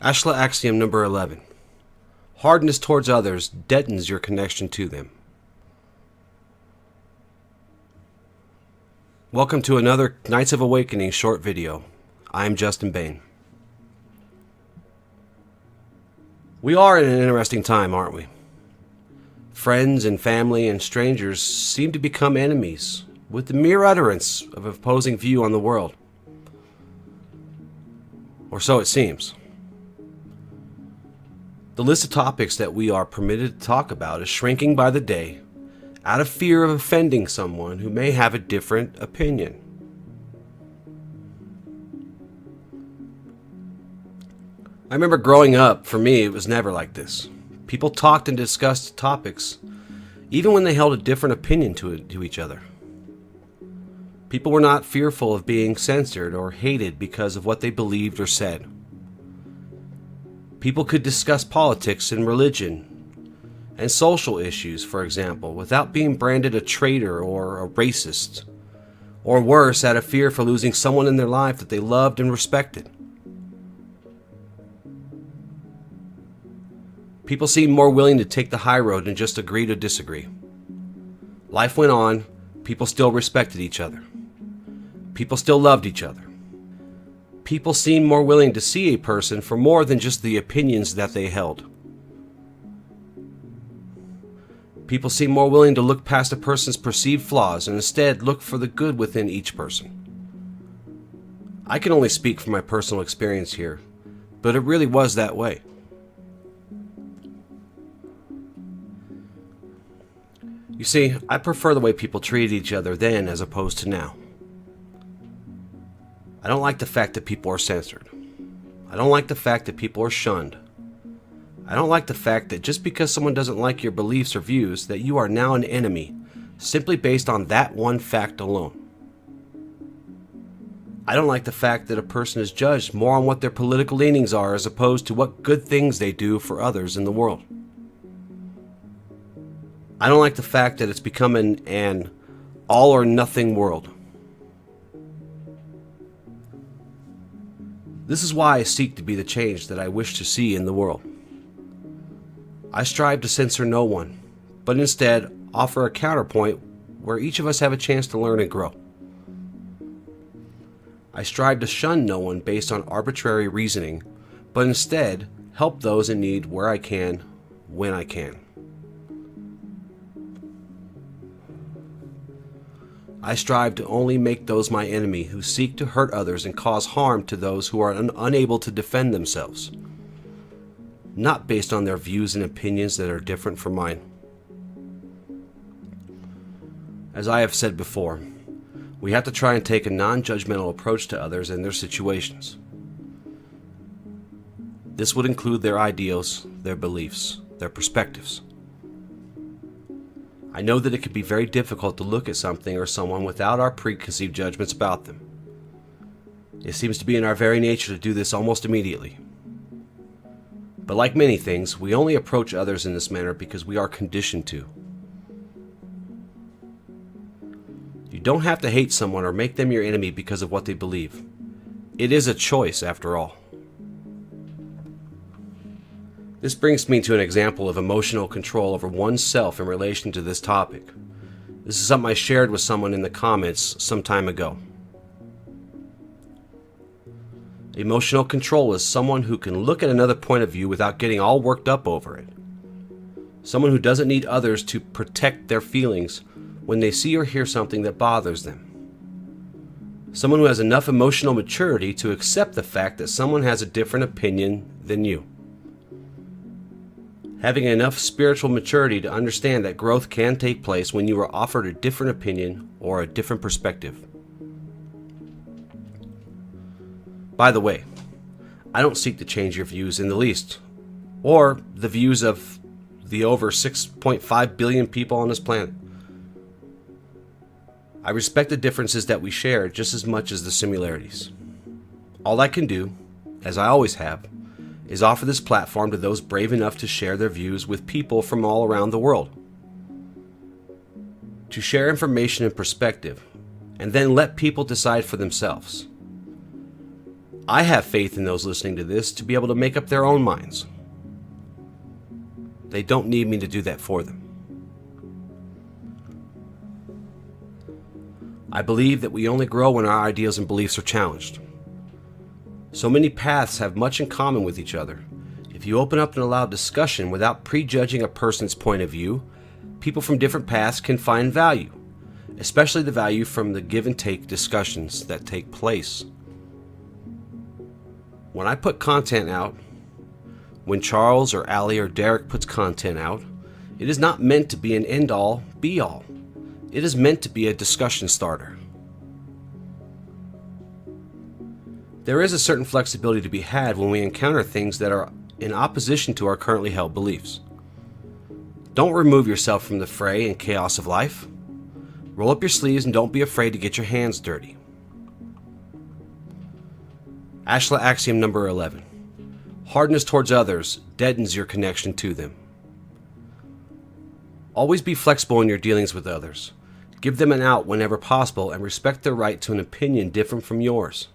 Ashla Axiom number 11. Hardness towards others deadens your connection to them. Welcome to another Knights of Awakening short video. I'm Justin Bain. We are in an interesting time, aren't we? Friends and family and strangers seem to become enemies with the mere utterance of an opposing view on the world. Or so it seems. The list of topics that we are permitted to talk about is shrinking by the day, out of fear of offending someone who may have a different opinion. I remember growing up, for me, it was never like this. People talked and discussed topics, even when they held a different opinion to each other. People were not fearful of being censored or hated because of what they believed or said. People could discuss politics and religion and social issues, for example, without being branded a traitor or a racist, or worse, out of fear for losing someone in their life that they loved and respected. People seemed more willing to take the high road and just agree to disagree. Life went on, people still respected each other. People still loved each other. People seemed more willing to see a person for more than just the opinions that they held. People seemed more willing to look past a person's perceived flaws and instead look for the good within each person. I can only speak from my personal experience here, but it really was that way. You see, I prefer the way people treated each other then as opposed to now. I don't like the fact that people are censored. I don't like the fact that people are shunned. I don't like the fact that just because someone doesn't like your beliefs or views, that you are now an enemy, simply based on that one fact alone. I don't like the fact that a person is judged more on what their political leanings are as opposed to what good things they do for others in the world. I don't like the fact that it's become an all or nothing world. This is why I seek to be the change that I wish to see in the world. I strive to censor no one, but instead offer a counterpoint where each of us have a chance to learn and grow. I strive to shun no one based on arbitrary reasoning, but instead help those in need where I can, when I can. I strive to only make those my enemy who seek to hurt others and cause harm to those who are unable to defend themselves, not based on their views and opinions that are different from mine. As I have said before, we have to try and take a non-judgmental approach to others and their situations. This would include their ideals, their beliefs, their perspectives. I know that it can be very difficult to look at something or someone without our preconceived judgments about them. It seems to be in our very nature to do this almost immediately. But like many things, we only approach others in this manner because we are conditioned to. You don't have to hate someone or make them your enemy because of what they believe. It is a choice, after all. This brings me to an example of emotional control over oneself in relation to this topic. This is something I shared with someone in the comments some time ago. Emotional control is someone who can look at another point of view without getting all worked up over it. Someone who doesn't need others to protect their feelings when they see or hear something that bothers them. Someone who has enough emotional maturity to accept the fact that someone has a different opinion than you. Having enough spiritual maturity to understand that growth can take place when you are offered a different opinion or a different perspective. By the way, I don't seek to change your views in the least, or the views of the over 6.5 billion people on this planet. I respect the differences that we share just as much as the similarities. All I can do, as I always have, is offer this platform to those brave enough to share their views with people from all around the world. To share information and perspective, and then let people decide for themselves. I have faith in those listening to this to be able to make up their own minds. They don't need me to do that for them. I believe that we only grow when our ideas and beliefs are challenged. So many paths have much in common with each other. If you open up and allow discussion without prejudging a person's point of view, people from different paths can find value, especially the value from the give and take discussions that take place. When I put content out, when Charles or Allie or Derek puts content out, it is not meant to be an end-all, be-all. It is meant to be a discussion starter. There is a certain flexibility to be had when we encounter things that are in opposition to our currently held beliefs. Don't remove yourself from the fray and chaos of life. Roll up your sleeves and don't be afraid to get your hands dirty. Ashla Axiom number 11. Hardness towards others deadens your connection to them. Always be flexible in your dealings with others. Give them an out whenever possible and respect their right to an opinion different from yours.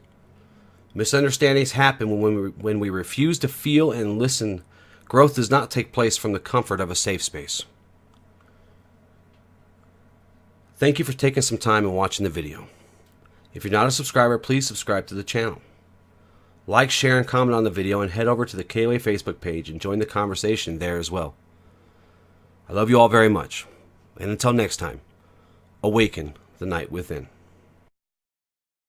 Misunderstandings happen when we refuse to feel and listen. Growth does not take place from the comfort of a safe space. Thank you for taking some time and watching the video. If you're not a subscriber, please subscribe to the channel. Like, share, and comment on the video, and head over to the KOA Facebook page and join the conversation there as well. I love you all very much, and until next time, awaken the night within.